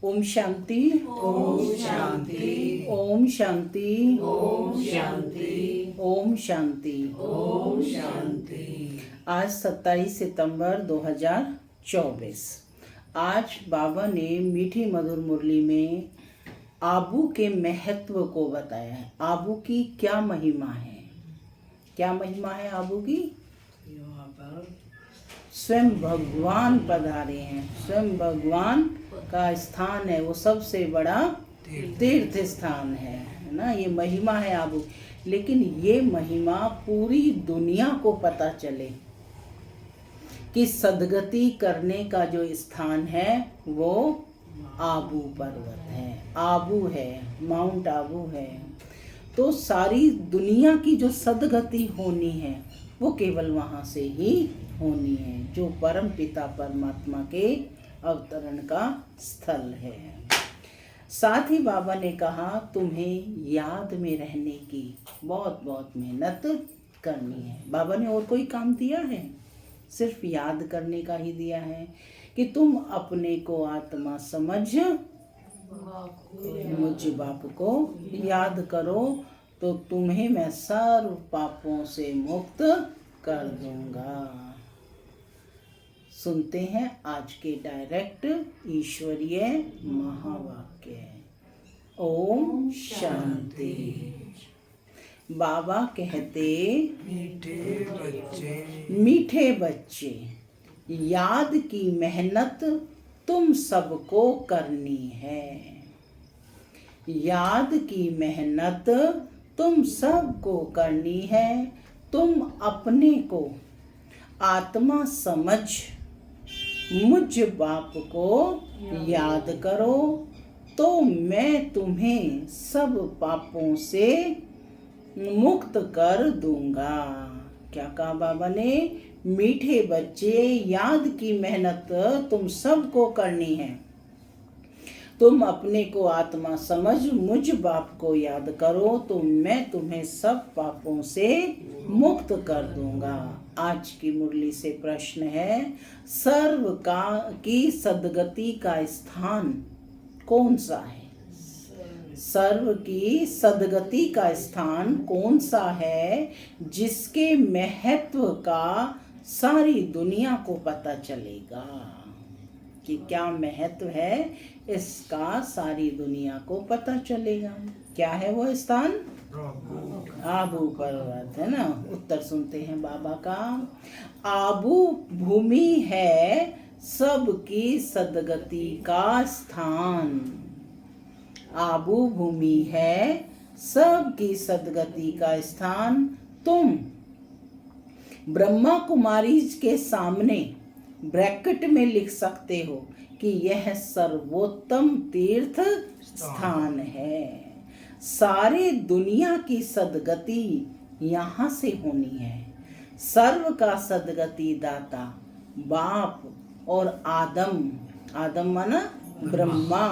ओम शांति। ओम शांति। ओम शांति। ओम शांति। ओम शांति। ओम शांति। आज 27 सितंबर 2024। आज बाबा ने मीठी मधुर मुरली में आबू के महत्व को बताया है। आबू की क्या महिमा है? क्या महिमा है आबू की? यहाँ पर स्वयं भगवान पधारे हैं। स्वयं भगवान का स्थान है, वो सबसे बड़ा तीर्थ स्थान है ना। ये महिमा है आबू। लेकिन ये महिमा पूरी दुनिया को पता चले कि सद्गति करने का जो स्थान है वो आबू पर्वत है, आबू है, माउंट आबू है। तो सारी दुनिया की जो सद्गति होनी है वो केवल वहाँ से ही होनी है, जो परम पिता परमात्मा के अवतरण का स्थल है। साथ ही बाबा ने कहा तुम्हें याद में रहने की बहुत बहुत मेहनत करनी है। बाबा ने और कोई काम दिया है? सिर्फ याद करने का ही दिया है कि तुम अपने को आत्मा समझ मुझ बाप को याद करो तो तुम्हें मैं सर्व पापों से मुक्त कर दूंगा। सुनते हैं आज के डायरेक्ट ईश्वरीय महावाक्य। ओम शांति। बाबा कहते मीठे बच्चे याद की मेहनत तुम सबको करनी है। याद की मेहनत तुम सबको करनी है। तुम अपने को आत्मा समझ मुझ बाप को याद करो तो मैं तुम्हें सब पापों से मुक्त कर दूंगा। क्या कहा बाबा ने? मीठे बच्चे याद की मेहनत तुम सबको करनी है। तुम अपने को आत्मा समझ मुझ बाप को याद करो तो मैं तुम्हें सब पापों से मुक्त कर दूंगा। आज की मुरली से प्रश्न है, सर्व की सद्गति का स्थान कौन सा है? सर्व की सद्गति का स्थान कौन सा है जिसके महत्व का सारी दुनिया को पता चलेगा? कि क्या महत्व है इसका सारी दुनिया को पता चलेगा। क्या है वो स्थान? आबू पर्वत है ना। उत्तर सुनते हैं बाबा का। आबू भूमि है सबकी सद्गति का स्थान। आबू भूमि है सबकी सद्गति का स्थान। तुम ब्रह्मा कुमारी के सामने ब्रैकेट में लिख सकते हो कि यह सर्वोत्तम तीर्थ स्थान है। सारे दुनिया की सद्गति यहाँ से होनी है। सर्व का सद्गति दाता बाप और आदम माना ब्रह्मा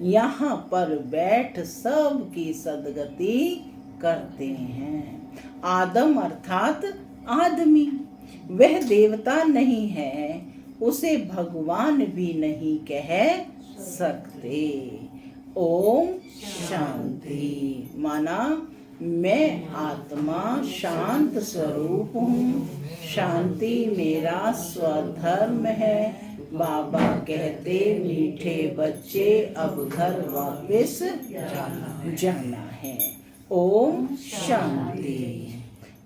यहाँ पर बैठ सब की सद्गति करते हैं। आदम अर्थात आदमी, वह देवता नहीं है, उसे भगवान भी नहीं कह सकते। ओम शांति माना मैं आत्मा शांत स्वरूप हूँ। शांति मेरा स्वधर्म है। बाबा कहते मीठे बच्चे अब घर वापस जाना है। ओम शांति।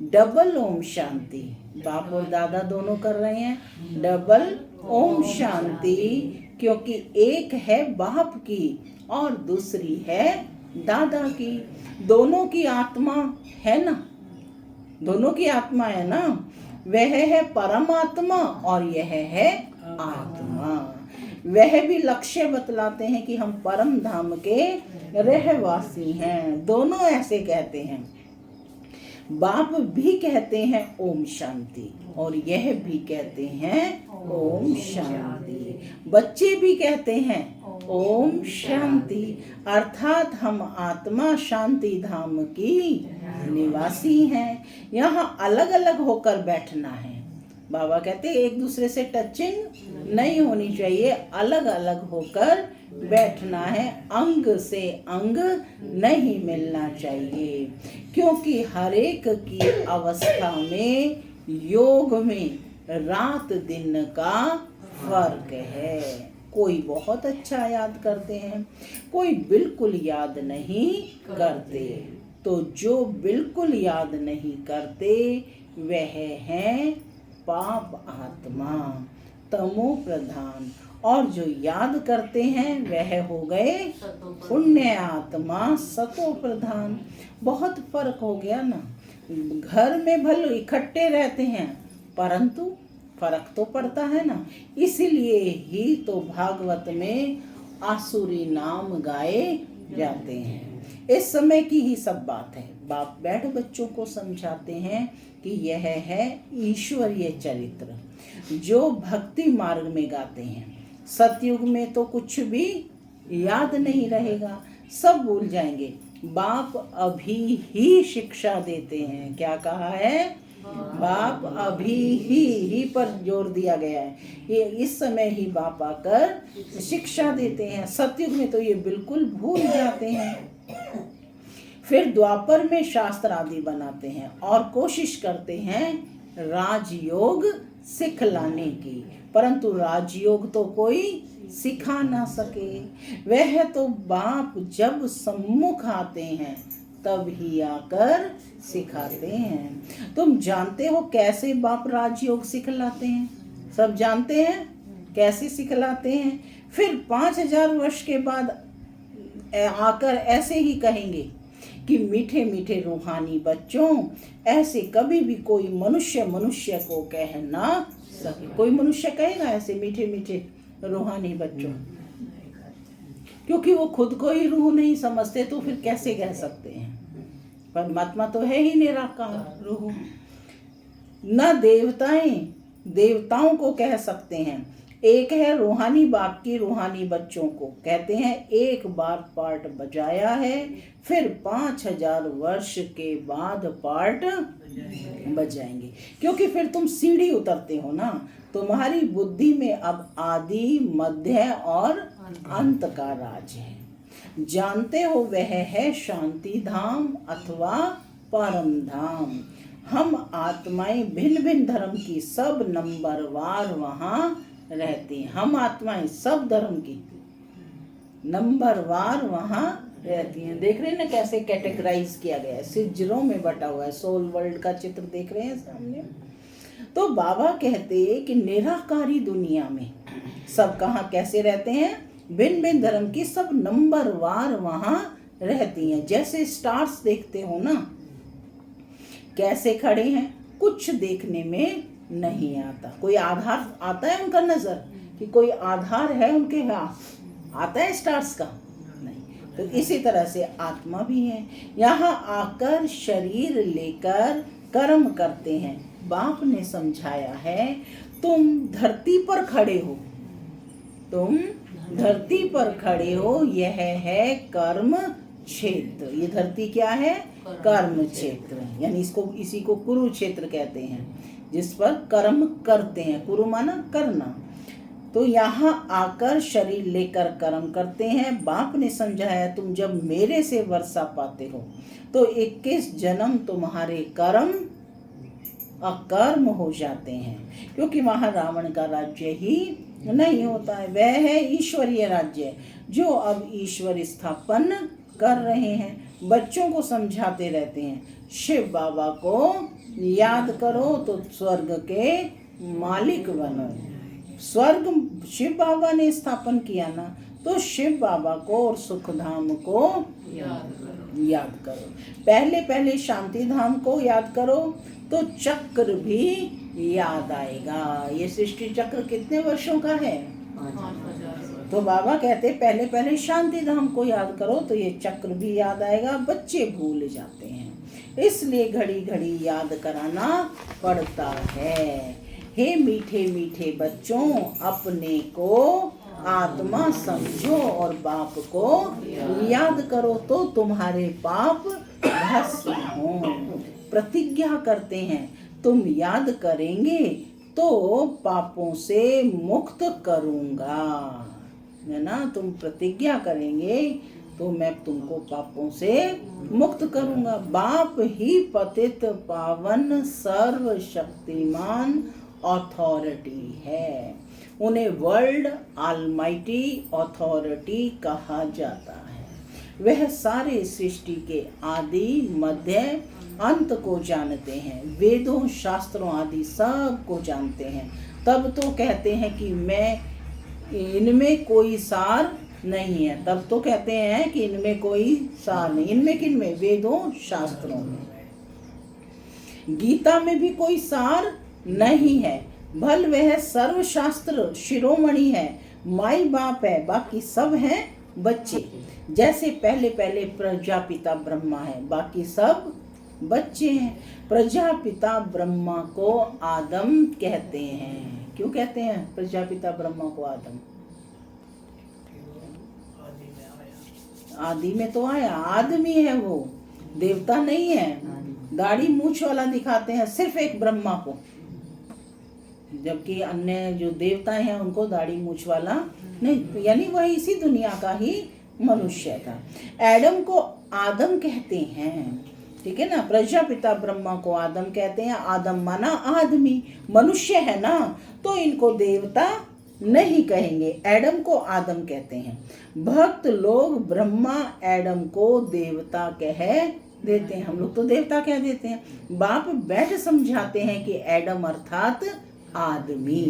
डबल ओम शांति। बाप और दादा दोनों कर रहे हैं डबल ओम शांति, क्योंकि एक है बाप की और दूसरी है दादा की। दोनों की आत्मा है ना, दोनों की आत्मा है ना। वह है परमात्मा और यह है आत्मा। वह भी लक्ष्य बतलाते हैं कि हम परम धाम के रहवासी हैं। दोनों ऐसे कहते हैं। बाप भी कहते हैं ओम शांति और यह भी कहते हैं ओम शांति। बच्चे भी कहते हैं ओम शांति, अर्थात हम आत्मा शांति धाम की निवासी हैं। यहाँ अलग अलग होकर बैठना है। बाबा कहते एक दूसरे से टचिंग नहीं होनी चाहिए, अलग अलग होकर बैठना है, अंग से अंग नहीं मिलना चाहिए, क्योंकि हर एक की अवस्था में योग में रात दिन का फर्क है। कोई बहुत अच्छा याद करते हैं, कोई बिल्कुल याद नहीं करते। तो जो बिल्कुल याद नहीं करते वह हैं पाप आत्मा, तमो प्रधान, और जो याद करते हैं वह हो गए पुण्य आत्मा, सतो प्रधान। बहुत फर्क हो गया ना। घर में भले इकट्ठे रहते हैं परंतु फर्क तो पड़ता है ना। इसीलिए ही तो भागवत में आसुरी नाम गाए जाते हैं। इस समय की ही सब बात है। बाप बैठ बच्चों को समझाते हैं कि यह है ईश्वरीय चरित्र जो भक्ति मार्ग में गाते हैं। सतयुग में तो कुछ भी याद नहीं रहेगा, सब भूल जाएंगे। बाप अभी ही शिक्षा देते हैं। क्या कहा है? बाप अभी ही पर जोर दिया गया है। ये इस समय ही बाप आकर शिक्षा देते हैं। सतयुग में तो ये बिल्कुल भूल जाते हैं। फिर द्वापर में शास्त्र आदि बनाते हैं और कोशिश करते हैं राजयोग सिखलाने की, परंतु राजयोग तो कोई सिखा ना सके। वह तो बाप जब सम्मुख आते हैं तब ही आकर सिखाते हैं। तुम जानते हो कैसे बाप राजयोग सिखलाते हैं? सब जानते हैं कैसे सिखलाते हैं। फिर 5000 वर्ष के बाद आकर ऐसे ही कहेंगे कि मीठे मीठे रूहानी बच्चों, ऐसे कभी भी कोई मनुष्य को कह ना सके। कोई मनुष्य कहेगा ऐसे मीठे मीठे रूहानी बच्चों? क्योंकि वो खुद को ही रूह नहीं समझते, तो फिर कैसे कह सकते हैं? परमात्मा तो है ही निराकार रूह। न देवताओं को कह सकते हैं। एक है रूहानी बाप की रूहानी बच्चों को कहते हैं एक बार पार्ट बजाया है, फिर 5000 वर्ष के बाद पार्ट बजाएंगे। क्योंकि फिर तुम सीढ़ी उतरते हो ना, तुम्हारी बुद्धि में अब आदि मध्य और अंत का राज है। जानते हो वह है शांति धाम अथवा परम धाम। हम आत्माएं भिन्न भिन्न धर्म की सब नंबरवार वहाँ रहती हैं। हम आत्माएं सब धर्म की नंबरवार वहाँ रहती हैं। देख रहे हैं ना कैसे कैटेगराइज किया गया है, सिजरों में बटा हुआ है। सोल वर्ल्ड का चित्र देख रहे हैं सामने। तो बाबा कहते हैं कि निराकारी दुनिया में सब कहाँ कैसे रहते हैं? भिन्न भिन्न धर्म की सब नंबरवार वहाँ रहती हैं। जैसे स्टार्स देखते हो ना कैसे खड़े हैं, कुछ देखने में नहीं आता। कोई आधार आता है उनका नजर कि कोई आधार है उनके हाथ आता है स्टार्स का? नहीं। तो इसी तरह से आत्मा भी है। यहाँ आकर शरीर लेकर कर्म करते हैं। बाप ने समझाया है तुम धरती पर खड़े हो, तुम धरती पर खड़े हो, यह है कर्म क्षेत्र। ये धरती क्या है? कर्म क्षेत्र। यानी इसी को कुरुक्षेत्र कहते हैं, जिस पर कर्म करते हैं। कुरु माना करना। तो यहाँ आकर शरीर लेकर कर्म करते हैं। बाप ने समझाया तुम जब मेरे से वर्षा पाते हो तो 21 जन्म तुम्हारे कर्म अकर्म हो जाते हैं, क्योंकि वहाँ रावण का राज्य ही नहीं होता है। वह है ईश्वरीय राज्य जो अब ईश्वर स्थापन कर रहे हैं। बच्चों को समझाते रहते हैं शिव बाबा को याद करो तो स्वर्ग के मालिक बनो। स्वर्ग शिव बाबा ने स्थापन किया ना, तो शिव बाबा को और सुखधाम को याद करो। पहले शांति धाम को याद करो तो चक्र भी याद आएगा। ये सृष्टि चक्र कितने वर्षों का है? तो बाबा कहते पहले शांति धाम को याद करो तो ये चक्र भी याद आएगा। बच्चे भूल जाते हैं, इसलिए घड़ी घड़ी याद कराना पड़ता है। हे मीठे मीठे बच्चों, अपने को आत्मा समझो और बाप को याद करो तो तुम्हारे पाप भस्म हो। प्रतिज्ञा करते हैं तुम याद करेंगे तो पापों से मुक्त करूंगा। है ना, तुम प्रतिज्ञा करेंगे तो मैं तुमको पापों से मुक्त करूंगा। बाप ही पतित पावन सर्वशक्तिमान अथॉरिटी है। उन्हें वर्ल्ड ऑलमाइटी अथॉरिटी कहा जाता है। वह सारे सृष्टि के आदि मध्य अंत को जानते हैं, वेदों शास्त्रों आदि सब को जानते हैं। तब तो कहते हैं कि मैं इनमें कोई सार नहीं है। तब तो कहते हैं कि इनमें कोई सार नहीं। इनमें किनमें? वेदों शास्त्रों में। गीता में भी कोई सार नहीं है। भल वह सर्वशास्त्र शिरोमणि है, माई बाप है, बाकी सब हैं बच्चे। जैसे पहले पहले प्रजापिता ब्रह्मा है, बाकी सब बच्चे हैं। प्रजापिता ब्रह्मा को आदम कहते हैं। क्यों कहते हैं प्रजापिता ब्रह्मा को आदम? आदि में तो आया, आदमी है वो, देवता नहीं है। दाढ़ी मूछ वाला दिखाते हैं सिर्फ एक ब्रह्मा को, जबकि अन्य जो देवता हैं उनको दाढ़ी मूछ वाला नहीं, यानी वह इसी दुनिया का ही मनुष्य था। एडम को आदम कहते हैं, ठीक है ना। प्रजापिता ब्रह्मा को आदम कहते हैं। आदम माना आदमी, मनुष्य है ना, तो इनको देवता नहीं कहेंगे, एडम को आदम कहते हैं। भक्त लोग ब्रह्मा एडम को देवता कह देते हैं। हम लोग तो देवता कह देते हैं। बाप बैठ समझाते हैं कि एडम अर्थात आदमी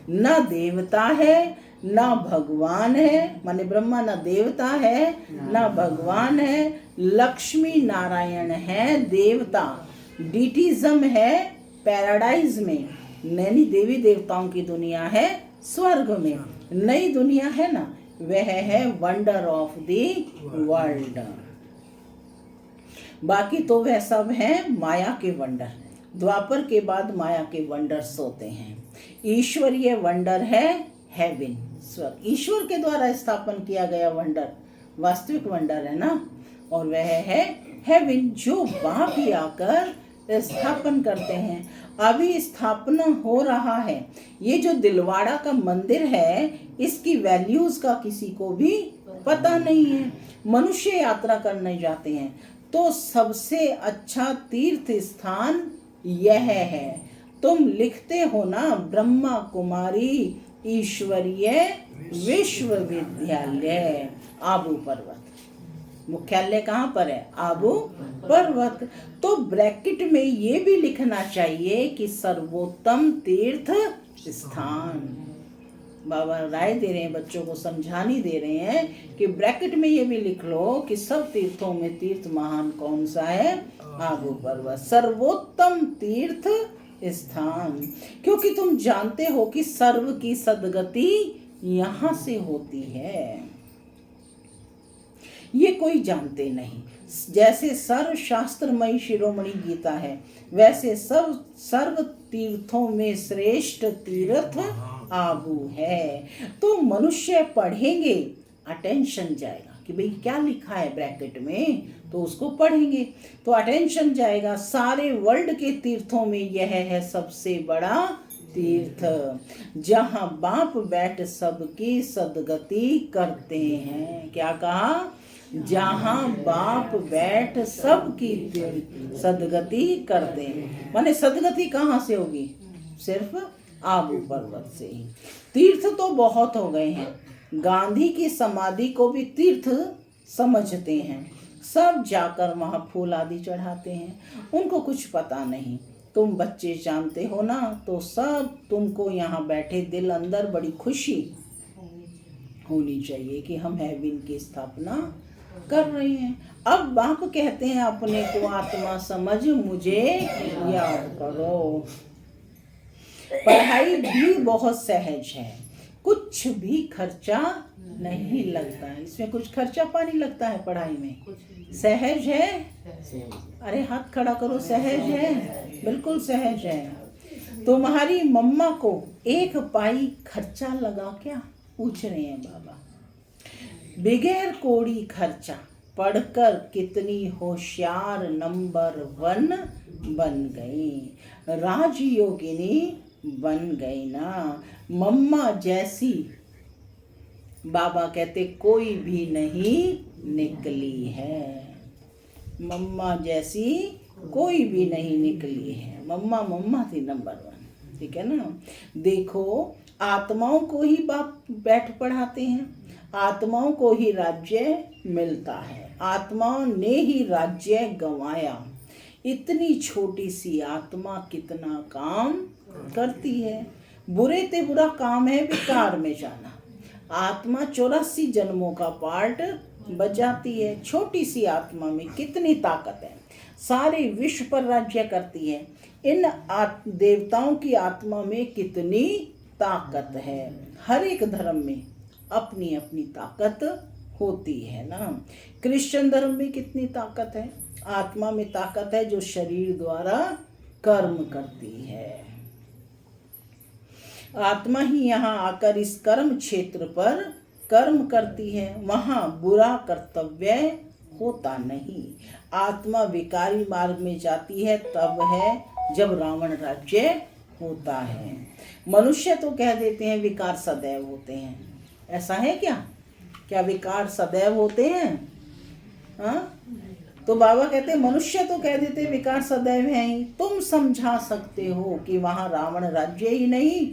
न देवता है न भगवान है, माने ब्रह्मा न देवता है न भगवान है। लक्ष्मी नारायण है देवता, डीटिज्म है पैराडाइज में, नैनी देवी देवताओं की दुनिया है स्वर्ग में। नई दुनिया है ना, वह है वंडर ऑफ द वर्ल्ड। बाकी तो वह सब है माया के वंडर। द्वापर के बाद माया के वंडर्स होते हैं। ईश्वरीय वंडर है हेवन, स्वर्ग। ईश्वर के द्वारा स्थापन किया गया वंडर वास्तविक वंडर है ना, और वह है हेवन, जो बाप ही आकर स्थापन करते हैं। अभी स्थापना हो रहा है। ये जो दिलवाड़ा का मंदिर है, इसकी वैल्यूज का किसी को भी पता नहीं है। मनुष्य यात्रा करने जाते हैं तो सबसे अच्छा तीर्थ स्थान यह है। तुम लिखते हो ना, ब्रह्मा कुमारी ईश्वरीय विश्वविद्यालय आबू पर्वत। मुख्यालय कहाँ पर है? आबू पर्वत। तो ब्रैकेट में ये भी लिखना चाहिए कि सर्वोत्तम तीर्थ स्थान। बाबा राय दे रहे हैं, बच्चों को समझानी दे रहे हैं कि ब्रैकेट में ये भी लिख लो कि सब तीर्थों में तीर्थ महान कौन सा है? आबू पर्वत, सर्वोत्तम तीर्थ स्थान। क्योंकि तुम जानते हो कि सर्व की सदगति यहाँ से होती है, ये कोई जानते नहीं। जैसे सर्व शास्त्रमयी शिरोमणि गीता है, वैसे सब सर्व तीर्थों में श्रेष्ठ तीर्थ आबू है। तो मनुष्य पढ़ेंगे, अटेंशन जाएगा कि भाई क्या लिखा है ब्रैकेट में, तो उसको पढ़ेंगे तो अटेंशन जाएगा। सारे वर्ल्ड के तीर्थों में यह है सबसे बड़ा तीर्थ, जहाँ बाप बैठ सबकी सदगति करते हैं। क्या कहा? जहाँ बाप बैठ सबकी सदगति करते हैं। माने सदगति कहाँ से होगी? सिर्फ आबू पर्वत से ही। तीर्थ तो बहुत हो गए हैं, गांधी की समाधि को भी तीर्थ समझते हैं। सब जाकर वहाँ फूल आदि चढ़ाते हैं, उनको कुछ पता नहीं। तुम बच्चे जानते हो ना, तो सब तुमको यहाँ बैठे दिल अंदर बड़ी खुशी होनी चाहिए कि हम हेवन की स्थापना कर रहे हैं। अब बाप कहते हैं अपने को आत्मा समझ मुझे याद करो। पढ़ाई भी बहुत सहज है, कुछ भी खर्चा नहीं लगता है। इसमें कुछ खर्चा पानी लगता है पढ़ाई में? सहज है। अरे हाथ खड़ा करो, सहज है, बिल्कुल सहज है। तुम्हारी मम्मा को एक पाई खर्चा लगा क्या? पूछ रहे हैं बाबा। बगैर कोड़ी खर्चा पढ़कर कितनी होशियार नंबर 1 बन गई। राजयोगिनी बन गई ना। मम्मा जैसी बाबा कहते कोई भी नहीं निकली है। मम्मा जैसी कोई भी नहीं निकली है। मम्मा मम्मा थी नंबर 1, ठीक है ना। देखो आत्माओं को ही बाप बैठ पढ़ाते हैं, आत्माओं को ही राज्य मिलता है, आत्माओं ने ही राज्य गंवाया। इतनी छोटी सी आत्मा कितना काम करती है। बुरे ते बुरा काम है विकार में जाना। आत्मा 84 जन्मों का पार्ट बजाती है। छोटी सी आत्मा में कितनी ताकत है, सारे विश्व पर राज्य करती है। इन देवताओं की आत्मा में कितनी ताकत है। हर एक धर्म में अपनी अपनी ताकत होती है ना। क्रिश्चियन धर्म में कितनी ताकत है, आत्मा में ताकत है जो शरीर द्वारा कर्म करती है। आत्मा ही यहाँ आकर इस कर्म क्षेत्र पर कर्म करती है, वहाँ बुरा कर्तव्य होता नहीं। आत्मा विकारी मार्ग में जाती है तब है जब रावण राज्य होता है। मनुष्य तो कह देते हैं विकार सदैव होते हैं, ऐसा है क्या? क्या विकार सदैव होते हैं? हाँ, तो बाबा कहते हैं मनुष्य तो कह देते विकार सदैव है ही। तुम समझा सकते हो कि वहाँ रावण राज्य ही नहीं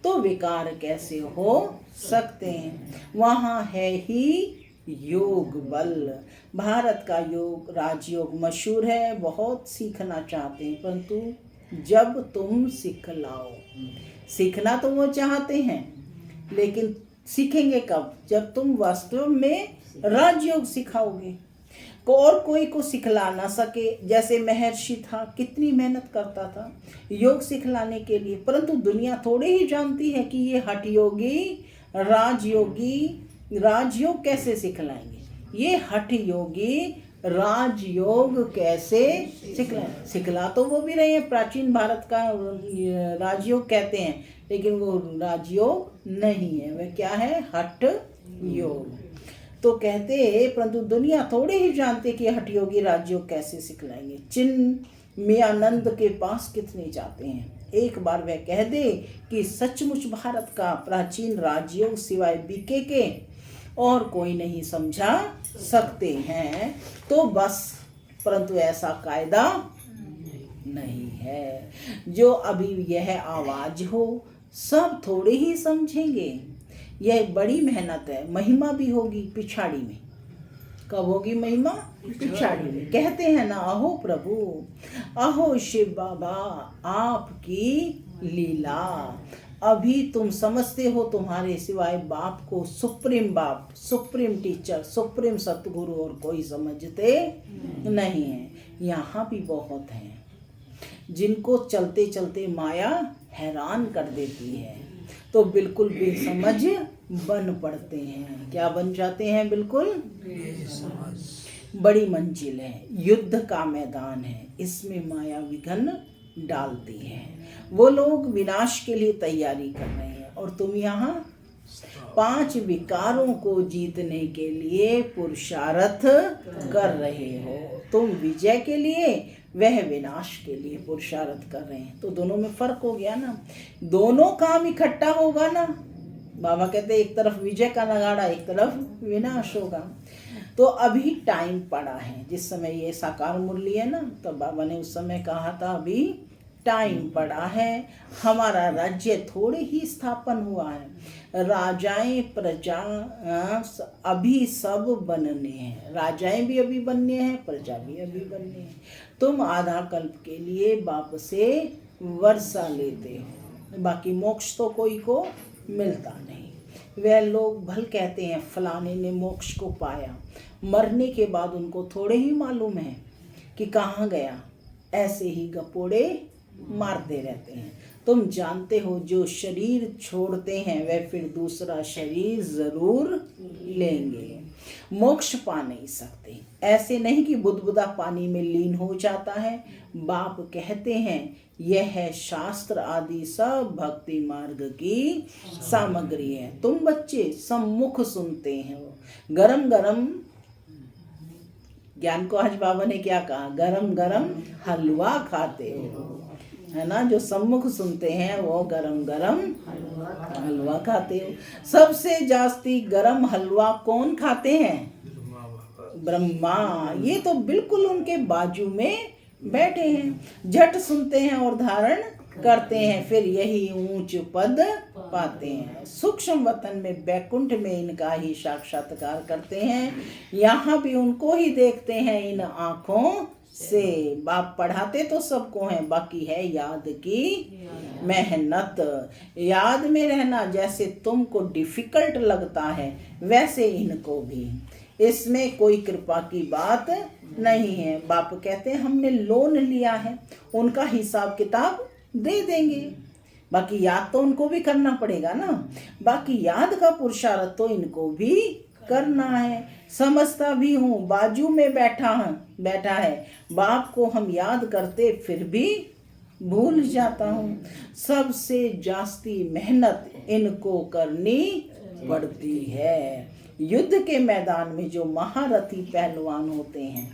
तो विकार कैसे हो सकते हैं। वहाँ है ही योग बल। भारत का योग राजयोग मशहूर है, बहुत सीखना चाहते हैं, परंतु जब तुम सिखलाओ, सीखना तो वो चाहते हैं लेकिन सीखेंगे कब? जब तुम वास्तव में राजयोग सिखाओगे। और कोई को सिखला ना सके, जैसे महर्षि था कितनी मेहनत करता था योग सिखलाने के लिए, परंतु दुनिया थोड़ी ही जानती है कि ये हठ योगी राजयोगी राजयोग कैसे सिखलाएंगे। ये हठ योगी राजयोग कैसे सिखला तो वो भी रहे हैं। प्राचीन भारत का राजयोग कहते हैं लेकिन वो राजयोग नहीं है, वह क्या है? हठ योग। तो कहते परंतु दुनिया थोड़े ही जानते कि हठ योगी राजयोग कैसे सिखलाएंगे। चिन्मयानंद के पास कितने जाते हैं, एक बार वह कह दे कि सचमुच भारत का प्राचीन राजयोग सिवाय बीके के और कोई नहीं समझा सकते हैं तो बस, परंतु ऐसा कायदा नहीं है। जो अभी यह आवाज हो सब थोड़े ही समझेंगे। यह बड़ी मेहनत है, महिमा भी होगी पिछाड़ी में। कब होगी महिमा? पिछाड़ी में। कहते हैं ना, अहो प्रभु, अहो शिव बाबा, आपकी लीला। अभी तुम समझते हो तुम्हारे सिवाय बाप को सुप्रीम बाप, सुप्रीम टीचर, सुप्रीम सतगुरु और कोई समझते नहीं है। यहाँ भी बहुत हैं जिनको चलते चलते माया हैरान कर देती है तो बिल्कुल बेसमझ बन पड़ते हैं। क्या बन जाते हैं? बिल्कुल बड़ी मंजिल है, युद्ध का मैदान है, इसमें माया विघ्न डालती है। वो लोग विनाश के लिए तैयारी कर रहे हैं और तुम यहाँ 5 विकारों को जीतने के लिए पुरुषार्थ कर रहे हो। तुम विजय के लिए, वह विनाश के लिए पुरुषार्थ कर रहे हैं। तो दोनों में फर्क हो गया ना, दोनों काम इकट्ठा होगा ना। बाबा कहते एक तरफ विजय का नगाड़ा, एक तरफ विनाश होगा। तो अभी टाइम पड़ा है। जिस समय ये साकार मुरली है ना, तो बाबा ने उस समय कहा था अभी टाइम पड़ा है, हमारा राज्य थोड़े ही स्थापन हुआ है। राजाएं प्रजा अभी सब बनने हैं, राजाएं भी अभी बनने हैं, प्रजा भी अभी बनने हैं। तुम आधा कल्प के लिए बाप से वर्षा लेते हो, बाकी मोक्ष तो कोई को मिलता नहीं। वह लोग भल कहते हैं फलाने ने मोक्ष को पाया, मरने के बाद उनको थोड़े ही मालूम है कि कहाँ गया। ऐसे ही गपोड़े मारते रहते हैं। तुम जानते हो जो शरीर छोड़ते हैं वह फिर दूसरा शरीर जरूर लेंगे, मोक्ष पा नहीं सकते। ऐसे नहीं कि बुदबुदा पानी में लीन हो जाता है। बाप कहते हैं यह है शास्त्र आदि सब भक्ति मार्ग की सामग्री है। तुम बच्चे सम्मुख सुनते हैं, गरम गरम ज्ञान को आज बाबा ने क्या कहा, गरम गरम हलवा खाते हो। है ना, जो सम्मुख सुनते हैं वो गरम गरम हलवा खाते हो। सबसे जास्ती गरम हलवा कौन खाते हैं? ब्रह्मा। ये तो बिल्कुल उनके बाजू में बैठे हैं, झट सुनते हैं और धारण करते हैं, फिर यही ऊंच पद पाते हैं। सूक्ष्म वतन में बैकुंठ में इनका ही साक्षात्कार करते हैं, यहाँ भी उनको ही देखते हैं इन आँखों से। बाप पढ़ाते तो सबको हैं, बाकी है याद की मेहनत। याद में रहना जैसे तुमको डिफिकल्ट लगता है वैसे इनको भी, इसमें कोई कृपा की बात नहीं है। बाप कहते हैं हमने लोन लिया है, उनका हिसाब किताब दे देंगे, बाकी याद तो उनको भी करना पड़ेगा ना। बाकी याद का पुरुषार्थ तो इनको भी करना है। समझता भी हूँ, बाजू में बैठा है, बाप को हम याद करते फिर भी भूल जाता हूँ। सबसे जास्ती मेहनत इनको करनी पड़ती है। युद्ध के मैदान में जो महारथी पहलवान होते हैं,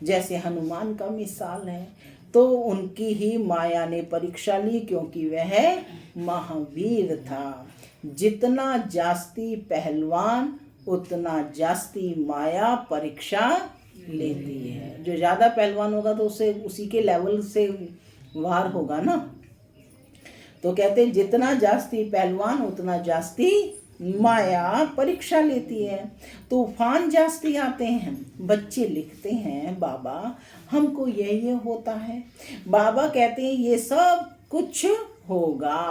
जैसे हनुमान का मिसाल है, तो उनकी ही माया ने परीक्षा ली, क्योंकि वह महावीर था। जितना जास्ती पहलवान उतना जास्ती माया परीक्षा लेती है। जो ज़्यादा पहलवान होगा तो उसे उसी के लेवल से वार होगा ना। तो कहते हैं जितना जास्ती पहलवान उतना जास्ती माया परीक्षा लेती है। तूफान जास्ती आते हैं, बच्चे लिखते हैं बाबा हमको ये होता है, बाबा कहते हैं ये सब कुछ होगा।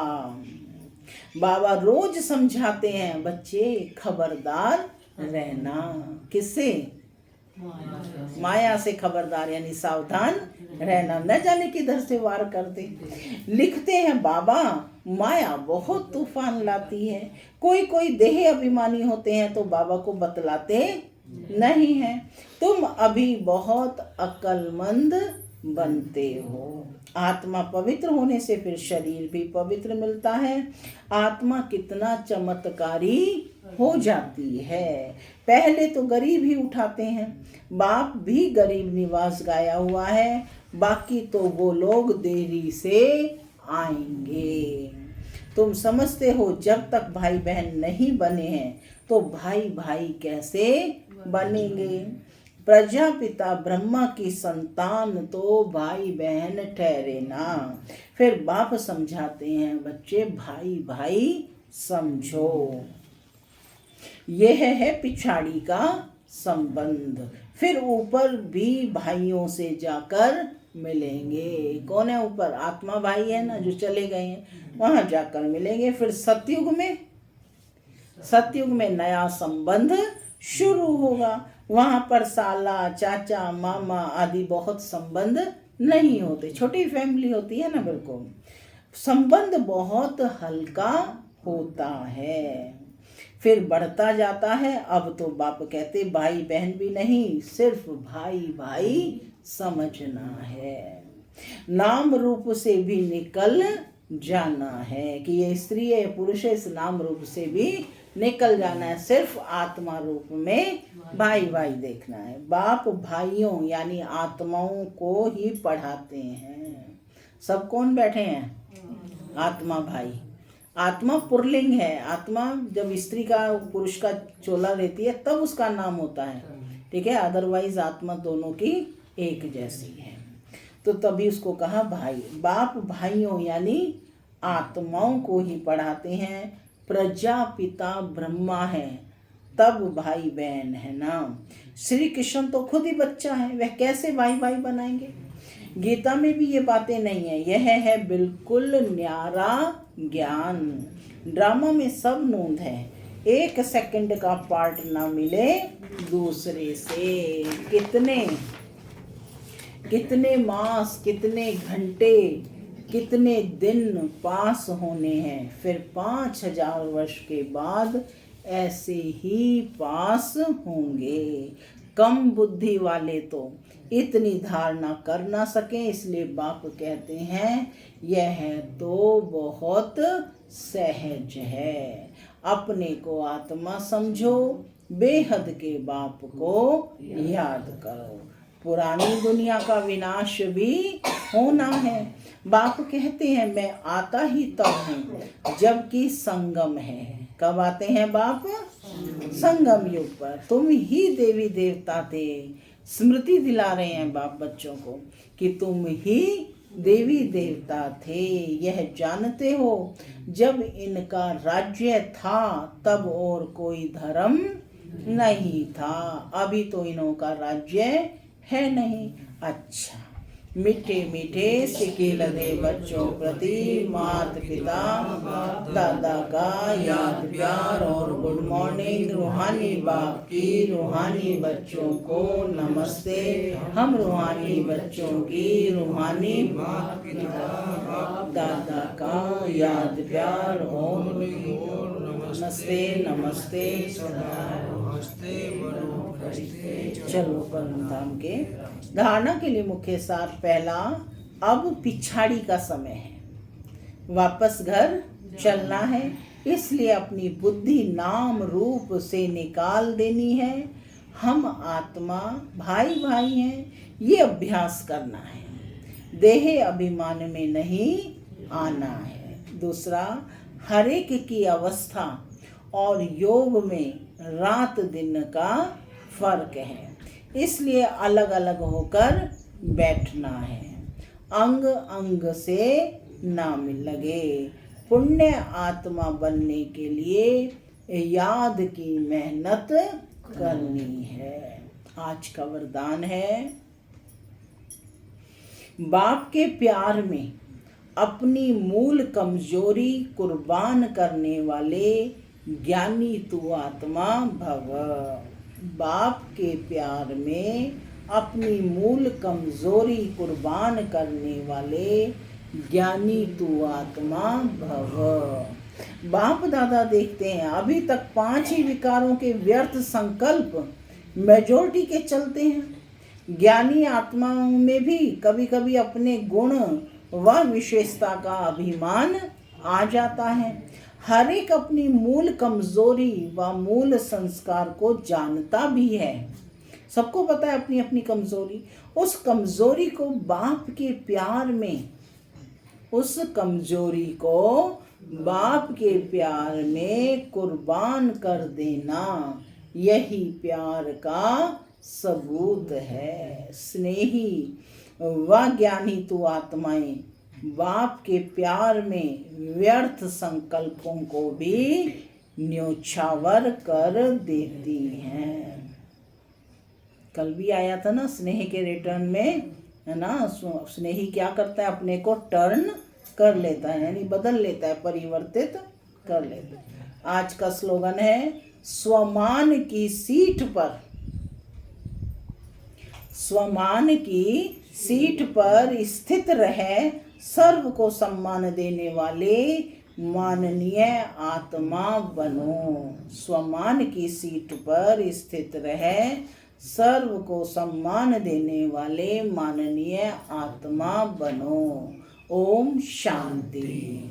बाबा रोज समझाते हैं बच्चे खबरदार रहना। किससे? माया से खबरदार, यानी सावधान रहना, न जाने किधर से वार कर दे। लिखते हैं बाबा माया बहुत तूफान लाती है। कोई कोई देह अभिमानी होते हैं तो बाबा को बतलाते नहीं हैं। तुम अभी बहुत अक्लमंद बनते हो। आत्मा पवित्र होने से फिर शरीर भी पवित्र मिलता है। आत्मा कितना चमत्कारी हो जाती है। पहले तो गरीब ही उठाते हैं, बाप भी गरीब निवास गाया हुआ है, बाकी तो वो लोग देरी से आएंगे। तुम समझते हो जब तक भाई बहन नहीं बने हैं तो भाई भाई कैसे बनेंगे। प्रजापिता ब्रह्मा की संतान तो भाई बहन ठहरे ना। फिर बाप समझाते हैं बच्चे भाई भाई समझो, यह है पिछाड़ी का संबंध। फिर ऊपर भी भाइयों से जाकर मिलेंगे। कौन है ऊपर? आत्मा भाई है ना, जो चले गए हैं, वहां जाकर मिलेंगे। फिर सतयुग में नया संबंध शुरू होगा। वहां पर साला चाचा मामा आदि बहुत संबंध नहीं होते, छोटी फैमिली होती है ना, बिल्कुल संबंध बहुत हल्का होता है। फिर बढ़ता जाता है। अब तो बाप कहते भाई बहन भी नहीं, सिर्फ भाई भाई समझना है। नाम रूप से भी निकल जाना है कि ये स्त्री है पुरुष है, इस नाम रूप से भी निकल जाना है। सिर्फ आत्मा रूप में भाई भाई देखना है। बाप भाइयों यानी आत्माओं को ही पढ़ाते हैं। सब कौन बैठे हैं? आत्मा भाई। आत्मा पुरलिंग है। आत्मा जब स्त्री का पुरुष का चोला लेती है तब उसका नाम होता है, ठीक है। अदरवाइज आत्मा दोनों की एक जैसी है। तो तभी उसको कहा भाई। बाप भाइयों यानी आत्माओं को ही पढ़ाते हैं। प्रजापिता ब्रह्मा है, तब भाई बहन है ना। श्री कृष्ण तो खुद ही बच्चा है, वह कैसे भाई भाई बनाएंगे? गीता में भी ये बातें नहीं है। यह है बिल्कुल न्यारा ज्ञान। ड्रामा में सब नोंद है, 1 सेकंड का पार्ट ना मिले दूसरे से। कितने मास, कितने घंटे, कितने दिन पास होने हैं, फिर 5000 वर्ष के बाद ऐसे ही पास होंगे। कम बुद्धि वाले तो इतनी धारणा कर ना सके, इसलिए बाप कहते हैं यह तो बहुत सहज है। अपने को आत्मा समझो, बेहद के बाप को याद करो। पुरानी दुनिया का विनाश भी होना है। बाप कहते हैं मैं आता ही तब हूँ जबकि संगम है। कब आते हैं बाप? संगम युग पर। तुम ही देवी देवता थे। स्मृति दिला रहे हैं बाप बच्चों को कि तुम ही देवी देवता थे। यह जानते हो जब इनका राज्य था तब और कोई धर्म नहीं था। अभी तो इन्हों का राज्य है नहीं। अच्छा, मीठे मीठे सिक्के लदे बच्चों प्रति माता पिता दादा का याद प्यार और गुड मॉर्निंग। रूहानी बाप की रूहानी बच्चों को नमस्ते। हम रूहानी बच्चों की रूहानी माता पिता दादा का याद प्यार और नमस्ते नमस्ते चलो परम धाम के धारणा के लिए मुख्य सार। पहला, अब पिछाड़ी का समय है, वापस घर चलना है, इसलिए अपनी बुद्धि नाम रूप से निकाल देनी है। हम आत्मा भाई भाई हैं, ये अभ्यास करना है। देह अभिमान में नहीं आना है। दूसरा, हर एक की अवस्था और योग में रात दिन का फर्क है, इसलिए अलग अलग होकर बैठना है। अंग अंग से नाम लगे। पुण्य आत्मा बनने के लिए याद की मेहनत करनी है। आज का वरदान है, बाप के प्यार में अपनी मूल कमजोरी कुर्बान करने वाले ज्ञानी तू आत्मा भव। बाप के प्यार में अपनी मूल कमजोरी कुर्बान करने वाले ज्ञानी तू आत्मा भव। बाप दादा देखते हैं अभी तक 5 ही विकारों के व्यर्थ संकल्प मेजॉरिटी के चलते हैं। ज्ञानी आत्माओं में भी कभी कभी अपने गुण व विशेषता का अभिमान आ जाता है। हर एक अपनी मूल कमजोरी व मूल संस्कार को जानता भी है। सबको पता है अपनी अपनी कमजोरी। उस कमजोरी को बाप के प्यार में, उस कमजोरी को बाप के प्यार में कुर्बान कर देना, यही प्यार का सबूत है। स्नेही व ज्ञानी तू आत्माएं बाप के प्यार में व्यर्थ संकल्पों को भी न्योछावर कर देती हैं। कल भी आया था ना स्नेह के रिटर्न में, है ना। स्नेही क्या करता है, अपने को टर्न कर लेता है, यानी बदल लेता है, परिवर्तित कर लेता है। आज का स्लोगन है, स्वमान की सीट पर, स्वमान की सीट पर स्थित रहे सर्व को सम्मान देने वाले माननीय आत्मा बनो। स्वमान की सीट पर स्थित रहे सर्व को सम्मान देने वाले माननीय आत्मा बनो। ओम शांति।